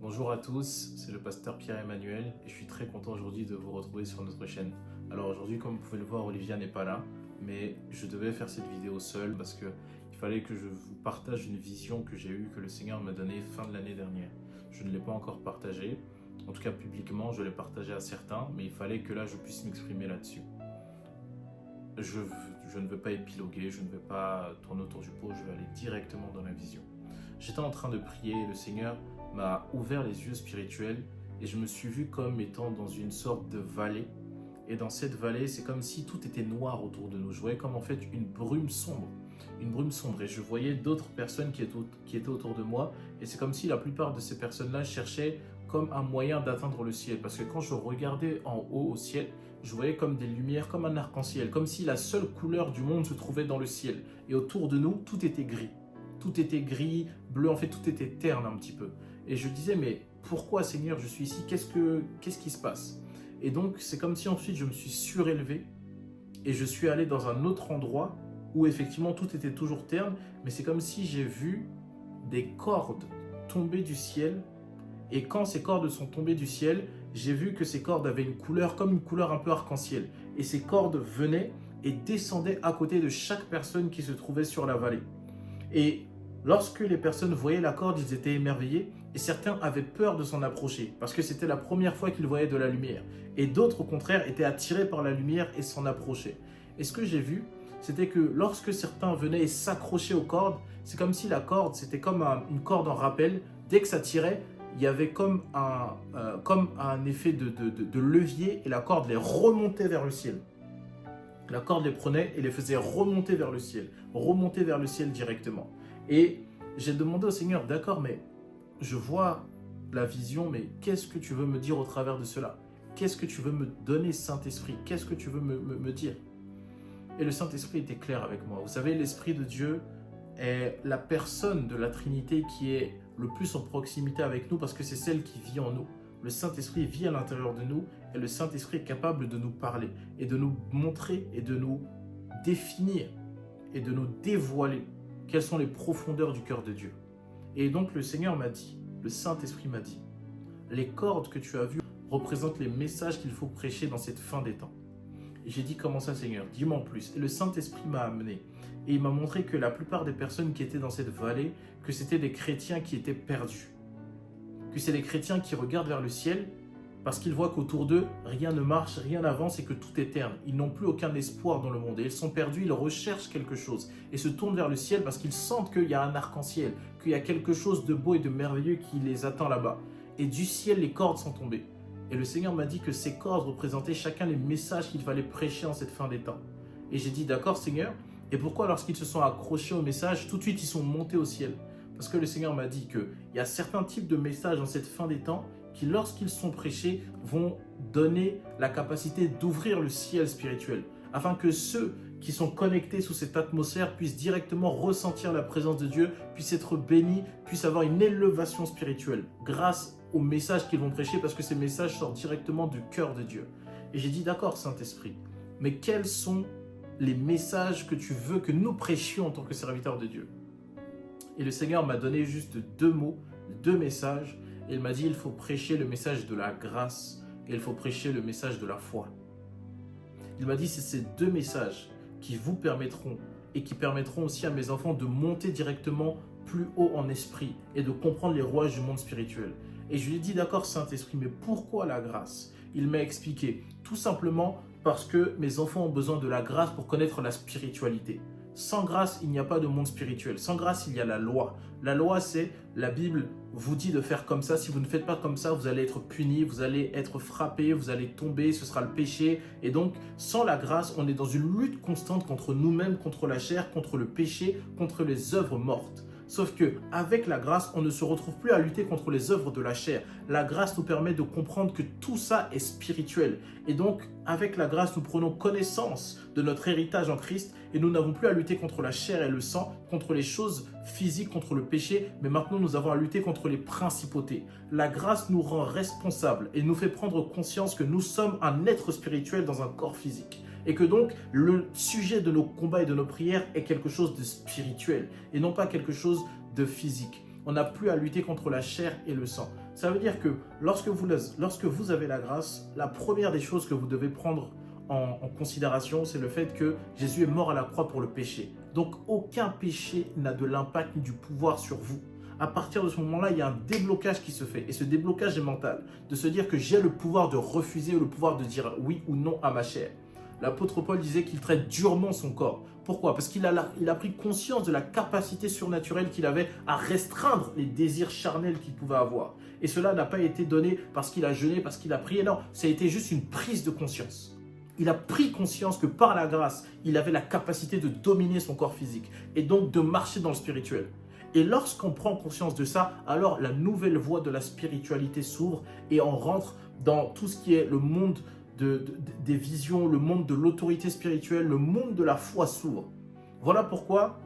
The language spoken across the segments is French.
Bonjour à tous, c'est le pasteur Pierre-Emmanuel et je suis très content aujourd'hui de vous retrouver sur notre chaîne. Alors aujourd'hui, comme vous pouvez le voir, Olivia n'est pas là, mais je devais faire cette vidéo seul parce qu'il fallait que je vous partage une vision que j'ai eue, que le Seigneur m'a donnée fin de l'année dernière. Je ne l'ai pas encore partagée, en tout cas publiquement, je l'ai partagée à certains, mais il fallait que là je puisse m'exprimer là-dessus. Je ne veux pas épiloguer, je ne vais pas tourner autour du pot, je vais aller directement dans la vision. J'étais en train de prier et le Seigneur m'a ouvert les yeux spirituels et je me suis vu comme étant dans une sorte de vallée. Et dans cette vallée, c'est comme si tout était noir autour de nous. Je voyais comme en fait une brume sombre. Une brume sombre. Et je voyais d'autres personnes qui étaient autour de moi. Et c'est comme si la plupart de ces personnes-là cherchaient comme un moyen d'atteindre le ciel. Parce que quand je regardais en haut au ciel, je voyais comme des lumières, comme un arc-en-ciel. Comme si la seule couleur du monde se trouvait dans le ciel. Et autour de nous, tout était gris. Tout était gris, bleu, en fait tout était terne un petit peu. Et je disais, mais pourquoi Seigneur, je suis ici, qu'est-ce qui se passe? Et donc c'est comme si ensuite je me suis surélevé et je suis allé dans un autre endroit où effectivement tout était toujours terne, mais c'est comme si j'ai vu des cordes tomber du ciel. Et quand ces cordes sont tombées du ciel, j'ai vu que ces cordes avaient une couleur comme une couleur un peu arc-en-ciel. Et ces cordes venaient et descendaient à côté de chaque personne qui se trouvait sur la vallée. Et lorsque les personnes voyaient la corde, ils étaient émerveillés et certains avaient peur de s'en approcher parce que c'était la première fois qu'ils voyaient de la lumière. Et d'autres, au contraire, étaient attirés par la lumière et s'en approchaient. Et ce que j'ai vu, c'était que lorsque certains venaient et s'accrochaient aux cordes, c'est comme si la corde, c'était comme une corde en rappel. Dès que ça tirait, il y avait comme un effet de levier et la corde les remontait vers le ciel. La corde les prenait et les faisait remonter vers le ciel directement. Et j'ai demandé au Seigneur, d'accord, mais je vois la vision, mais qu'est-ce que tu veux me dire au travers de cela? Qu'est-ce que tu veux me donner, Saint-Esprit? Qu'est-ce que tu veux me dire? Et le Saint-Esprit était clair avec moi. Vous savez, l'Esprit de Dieu est la personne de la Trinité qui est le plus en proximité avec nous parce que c'est celle qui vit en nous. Le Saint-Esprit vit à l'intérieur de nous et le Saint-Esprit est capable de nous parler et de nous montrer et de nous définir et de nous dévoiler quelles sont les profondeurs du cœur de Dieu. Et donc le Seigneur m'a dit, le Saint-Esprit m'a dit, les cordes que tu as vues représentent les messages qu'il faut prêcher dans cette fin des temps. Et j'ai dit, comment ça Seigneur? Dis-moi en plus. Et le Saint-Esprit m'a amené et il m'a montré que la plupart des personnes qui étaient dans cette vallée, que c'était des chrétiens qui étaient perdus. Que c'est les chrétiens qui regardent vers le ciel parce qu'ils voient qu'autour d'eux, rien ne marche, rien n'avance et que tout est terne. Ils n'ont plus aucun espoir dans le monde et ils sont perdus, ils recherchent quelque chose et se tournent vers le ciel parce qu'ils sentent qu'il y a un arc-en-ciel, qu'il y a quelque chose de beau et de merveilleux qui les attend là-bas. Et du ciel, les cordes sont tombées. Et le Seigneur m'a dit que ces cordes représentaient chacun les messages qu'il fallait prêcher en cette fin des temps. Et j'ai dit, d'accord Seigneur, et pourquoi lorsqu'ils se sont accrochés au message, tout de suite ils sont montés au ciel? Parce que le Seigneur m'a dit qu'il y a certains types de messages dans cette fin des temps qui, lorsqu'ils sont prêchés, vont donner la capacité d'ouvrir le ciel spirituel, afin que ceux qui sont connectés sous cette atmosphère puissent directement ressentir la présence de Dieu, puissent être bénis, puissent avoir une élévation spirituelle grâce aux messages qu'ils vont prêcher, parce que ces messages sortent directement du cœur de Dieu. Et j'ai dit, d'accord Saint-Esprit, mais quels sont les messages que tu veux que nous prêchions en tant que serviteurs de Dieu? Et le Seigneur m'a donné juste 2 mots, 2 messages. Et il m'a dit, il faut prêcher le message de la grâce et il faut prêcher le message de la foi. Il m'a dit, c'est ces 2 messages qui vous permettront et qui permettront aussi à mes enfants de monter directement plus haut en esprit et de comprendre les rouages du monde spirituel. Et je lui ai dit, d'accord Saint-Esprit, mais pourquoi la grâce? Il m'a expliqué, tout simplement parce que mes enfants ont besoin de la grâce pour connaître la spiritualité. Sans grâce, il n'y a pas de monde spirituel. Sans grâce, il y a la loi. La loi, c'est la Bible vous dit de faire comme ça. Si vous ne faites pas comme ça, vous allez être puni, vous allez être frappé, vous allez tomber, ce sera le péché. Et donc, sans la grâce, on est dans une lutte constante contre nous-mêmes, contre la chair, contre le péché, contre les œuvres mortes. Sauf que avec la grâce, on ne se retrouve plus à lutter contre les œuvres de la chair. La grâce nous permet de comprendre que tout ça est spirituel. Et donc, avec la grâce, nous prenons connaissance de notre héritage en Christ et nous n'avons plus à lutter contre la chair et le sang, contre les choses physiques, contre le péché, mais maintenant nous avons à lutter contre les principautés. La grâce nous rend responsables et nous fait prendre conscience que nous sommes un être spirituel dans un corps physique. Et que donc, le sujet de nos combats et de nos prières est quelque chose de spirituel et non pas quelque chose de physique. On n'a plus à lutter contre la chair et le sang. Ça veut dire que lorsque vous avez la grâce, la première des choses que vous devez prendre en considération, c'est le fait que Jésus est mort à la croix pour le péché. Donc, aucun péché n'a de l'impact ni du pouvoir sur vous. À partir de ce moment-là, il y a un déblocage qui se fait. Et ce déblocage est mental. De se dire que j'ai le pouvoir de refuser ou le pouvoir de dire oui ou non à ma chair. L'apôtre Paul disait qu'il traite durement son corps. Pourquoi? Parce qu'il a pris conscience de la capacité surnaturelle qu'il avait à restreindre les désirs charnels qu'il pouvait avoir. Et cela n'a pas été donné parce qu'il a jeûné, parce qu'il a prié. Non, ça a été juste une prise de conscience. Il a pris conscience que par la grâce, il avait la capacité de dominer son corps physique et donc de marcher dans le spirituel. Et lorsqu'on prend conscience de ça, alors la nouvelle voie de la spiritualité s'ouvre et on rentre dans tout ce qui est le monde des visions, le monde de l'autorité spirituelle, le monde de la foi s'ouvre. Voilà pourquoi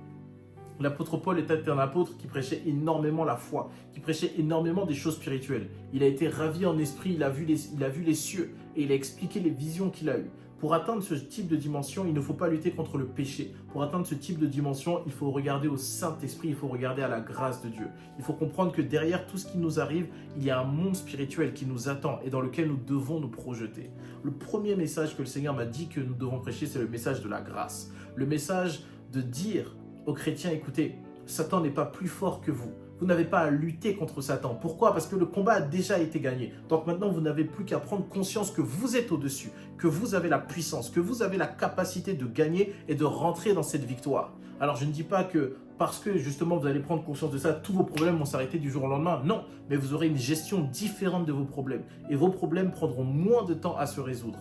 l'apôtre Paul était un apôtre qui prêchait énormément la foi, qui prêchait énormément des choses spirituelles. Il a été ravi en esprit, il a vu les cieux et il a expliqué les visions qu'il a eues. Pour atteindre ce type de dimension, il ne faut pas lutter contre le péché. Pour atteindre ce type de dimension, il faut regarder au Saint-Esprit, il faut regarder à la grâce de Dieu. Il faut comprendre que derrière tout ce qui nous arrive, il y a un monde spirituel qui nous attend et dans lequel nous devons nous projeter. Le premier message que le Seigneur m'a dit que nous devons prêcher, c'est le message de la grâce. Le message de dire aux chrétiens, écoutez, Satan n'est pas plus fort que vous. Vous n'avez pas à lutter contre Satan. Pourquoi? Parce que le combat a déjà été gagné. Donc maintenant, vous n'avez plus qu'à prendre conscience que vous êtes au-dessus, que vous avez la puissance, que vous avez la capacité de gagner et de rentrer dans cette victoire. Alors, je ne dis pas que parce que justement vous allez prendre conscience de ça, tous vos problèmes vont s'arrêter du jour au lendemain. Non, mais vous aurez une gestion différente de vos problèmes. Et vos problèmes prendront moins de temps à se résoudre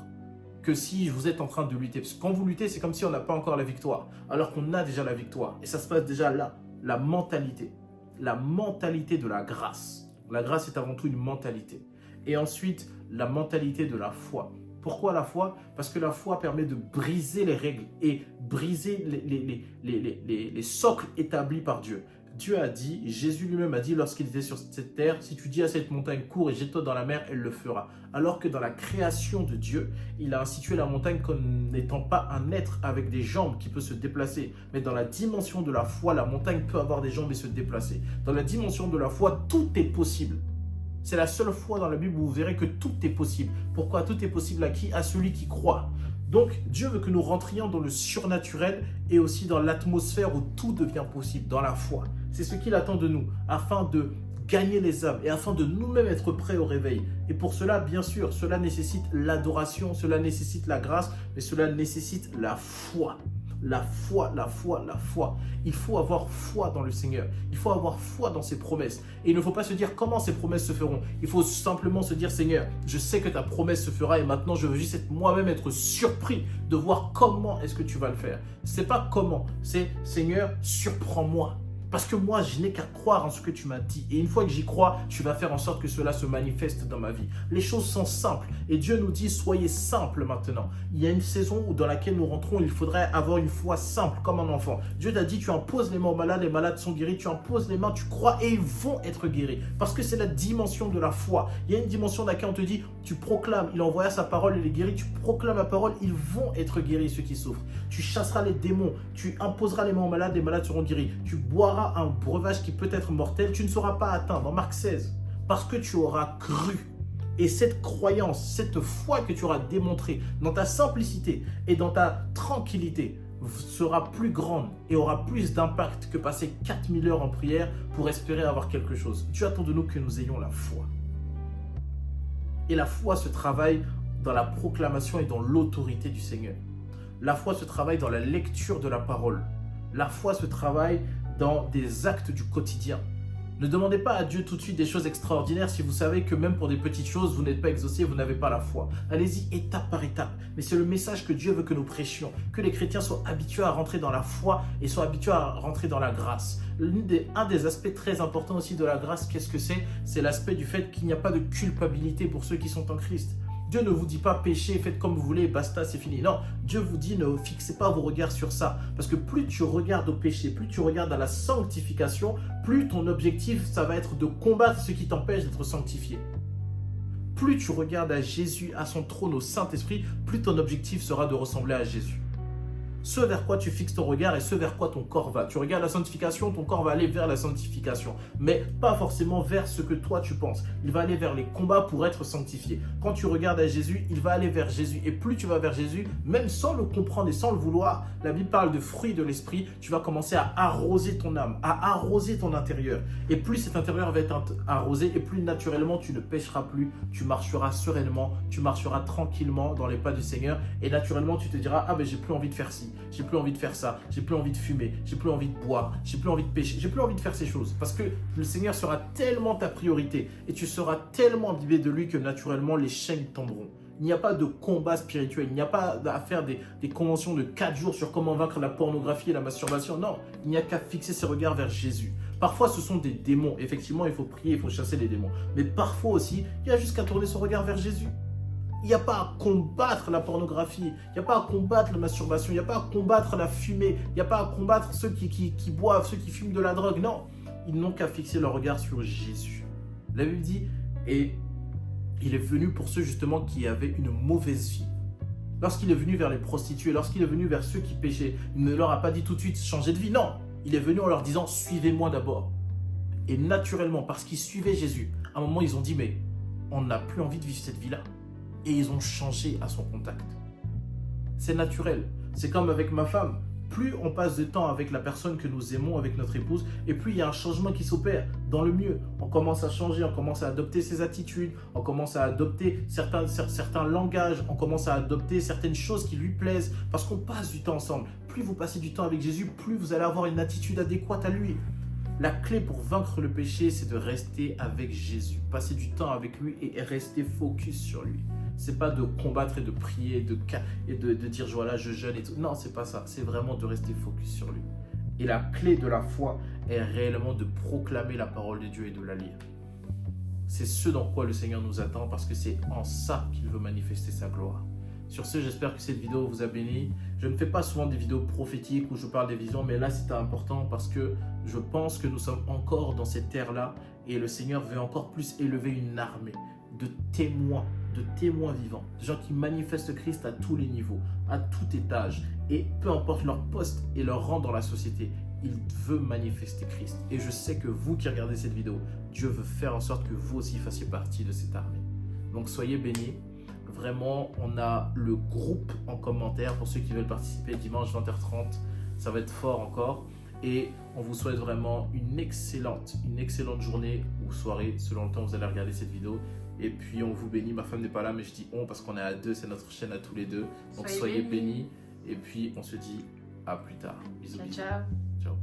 que si vous êtes en train de lutter. Parce que quand vous luttez, c'est comme si on n'a pas encore la victoire, alors qu'on a déjà la victoire. Et ça se passe déjà là, la mentalité de la grâce. La grâce est avant tout une mentalité. Et ensuite, la mentalité de la foi. Pourquoi la foi? Parce que la foi permet de briser les règles et briser les socles établis par Dieu. Dieu a dit, Jésus lui-même a dit lorsqu'il était sur cette terre, si tu dis à cette montagne, cours et jette-toi dans la mer, elle le fera. Alors que dans la création de Dieu, il a institué la montagne comme n'étant pas un être avec des jambes qui peut se déplacer. Mais dans la dimension de la foi, la montagne peut avoir des jambes et se déplacer. Dans la dimension de la foi, tout est possible. C'est la seule fois dans la Bible où vous verrez que tout est possible. Pourquoi? Tout est possible à qui? À celui qui croit. Donc, Dieu veut que nous rentrions dans le surnaturel et aussi dans l'atmosphère où tout devient possible, dans la foi. C'est ce qu'il attend de nous, afin de gagner les âmes et afin de nous-mêmes être prêts au réveil. Et pour cela, bien sûr, cela nécessite l'adoration, cela nécessite la grâce, mais cela nécessite la foi. La foi, la foi, la foi. Il faut avoir foi dans le Seigneur. Il faut avoir foi dans ses promesses. Et il ne faut pas se dire comment ces promesses se feront. Il faut simplement se dire, Seigneur, je sais que ta promesse se fera et maintenant je veux juste moi-même être surpris de voir comment est-ce que tu vas le faire. C'est pas comment, c'est Seigneur, surprends-moi. Parce que moi, je n'ai qu'à croire en ce que tu m'as dit. Et une fois que j'y crois, tu vas faire en sorte que cela se manifeste dans ma vie. Les choses sont simples. Et Dieu nous dit, soyez simples maintenant. Il y a une saison dans laquelle nous rentrons, il faudrait avoir une foi simple, comme un enfant. Dieu t'a dit, tu imposes les mains aux malades, les malades sont guéris. Tu imposes les mains, tu crois et ils vont être guéris. Parce que c'est la dimension de la foi. Il y a une dimension dans laquelle on te dit, tu proclames, il envoya sa parole et les guérit. Tu proclames la parole, ils vont être guéris, ceux qui souffrent. Tu chasseras les démons, tu imposeras les mains aux malades, les malades seront guéris. Tu boiras un breuvage qui peut être mortel, tu ne seras pas atteint, dans Marc 16, parce que tu auras cru. Et cette croyance, cette foi que tu auras démontrée dans ta simplicité et dans ta tranquillité sera plus grande et aura plus d'impact que passer 4000 heures en prière pour espérer avoir quelque chose. Dieu attend de nous que nous ayons la foi. Et la foi se travaille dans la proclamation et dans l'autorité du Seigneur. La foi se travaille dans la lecture de la parole. La foi se travaille dans des actes du quotidien. Ne demandez pas à Dieu tout de suite des choses extraordinaires si vous savez que même pour des petites choses, vous n'êtes pas exaucé, vous n'avez pas la foi. Allez-y étape par étape. Mais c'est le message que Dieu veut que nous prêchions, que les chrétiens soient habitués à rentrer dans la foi et soient habitués à rentrer dans la grâce. Un des aspects très importants aussi de la grâce, qu'est-ce que c'est? C'est l'aspect du fait qu'il n'y a pas de culpabilité pour ceux qui sont en Christ. Dieu ne vous dit pas péchez, faites comme vous voulez, basta, c'est fini. Non, Dieu vous dit ne fixez pas vos regards sur ça. Parce que plus tu regardes au péché, plus tu regardes à la sanctification, plus ton objectif, ça va être de combattre ce qui t'empêche d'être sanctifié. Plus tu regardes à Jésus, à son trône, au Saint-Esprit, plus ton objectif sera de ressembler à Jésus. ce vers quoi tu fixes ton regard et ce vers quoi ton corps va. Tu regardes la sanctification, ton corps va aller vers la sanctification, mais pas forcément vers ce que toi tu penses. Il va aller vers les combats pour être sanctifié. Quand tu regardes à Jésus, il va aller vers Jésus. Et plus tu vas vers Jésus, même sans le comprendre et sans le vouloir, la Bible parle de fruits de l'esprit, tu vas commencer à arroser ton âme, à arroser ton intérieur. Et plus cet intérieur va être arrosé, et plus naturellement tu ne pécheras plus, tu marcheras sereinement, tu marcheras tranquillement dans les pas du Seigneur. Et naturellement tu te diras, ah ben j'ai plus envie de faire ci, j'ai plus envie de faire ça, j'ai plus envie de fumer, j'ai plus envie de boire, j'ai plus envie de pécher, j'ai plus envie de faire ces choses. Parce que le Seigneur sera tellement ta priorité et tu seras tellement imbibé de lui que naturellement les chaînes tomberont. Il n'y a pas de combat spirituel, il n'y a pas à faire des conventions de 4 jours sur comment vaincre la pornographie et la masturbation. Non, il n'y a qu'à fixer ses regards vers Jésus. Parfois, ce sont des démons. Effectivement, il faut prier, il faut chasser les démons. Mais parfois aussi, il y a juste qu'à tourner son regard vers Jésus. Il n'y a pas à combattre la pornographie, il n'y a pas à combattre la masturbation, il n'y a pas à combattre la fumée, il n'y a pas à combattre ceux qui boivent, ceux qui fument de la drogue. Non, ils n'ont qu'à fixer leur regard sur Jésus. La Bible dit, et il est venu pour ceux justement qui avaient une mauvaise vie. Lorsqu'il est venu vers les prostituées, lorsqu'il est venu vers ceux qui péchaient, il ne leur a pas dit tout de suite changer de vie. Non, il est venu en leur disant suivez-moi d'abord. Et naturellement, parce qu'ils suivaient Jésus, à un moment ils ont dit mais on n'a plus envie de vivre cette vie-là. Et ils ont changé à son contact. C'est naturel. C'est comme avec ma femme. Plus on passe de temps avec la personne que nous aimons, avec notre épouse, et plus il y a un changement qui s'opère dans le mieux. On commence à changer, on commence à adopter ses attitudes, on commence à adopter certains langages, on commence à adopter certaines choses qui lui plaisent, parce qu'on passe du temps ensemble. Plus vous passez du temps avec Jésus, plus vous allez avoir une attitude adéquate à lui. La clé pour vaincre le péché, c'est de rester avec Jésus, passer du temps avec lui et rester focus sur lui. C'est pas de combattre et de prier de dire voilà je jeûne et tout. Non, c'est pas ça. C'est vraiment de rester focus sur lui. Et la clé de la foi est réellement de proclamer la parole de Dieu et de la lire. C'est ce dans quoi le Seigneur nous attend parce que c'est en ça qu'il veut manifester sa gloire. Sur ce, j'espère que cette vidéo vous a béni. Je ne fais pas souvent des vidéos prophétiques où je parle des visions, mais là c'était important parce que je pense que nous sommes encore dans cette ère-là et le Seigneur veut encore plus élever une armée de témoins vivants, de gens qui manifestent Christ à tous les niveaux, à tout étage, et peu importe leur poste et leur rang dans la société, il veut manifester Christ. Et je sais que vous qui regardez cette vidéo, Dieu veut faire en sorte que vous aussi fassiez partie de cette armée. Donc soyez bénis. Vraiment, on a le groupe en commentaire pour ceux qui veulent participer dimanche 20h30. Ça va être fort encore. Et on vous souhaite vraiment une excellente journée ou soirée selon le temps où vous allez regarder cette vidéo. Et puis on vous bénit. Ma femme n'est pas là, mais je dis on parce qu'on est à deux. C'est notre chaîne à tous les deux. Donc soyez bénis. Et puis on se dit à plus tard. Bisous. Ciao, ciao. Ciao.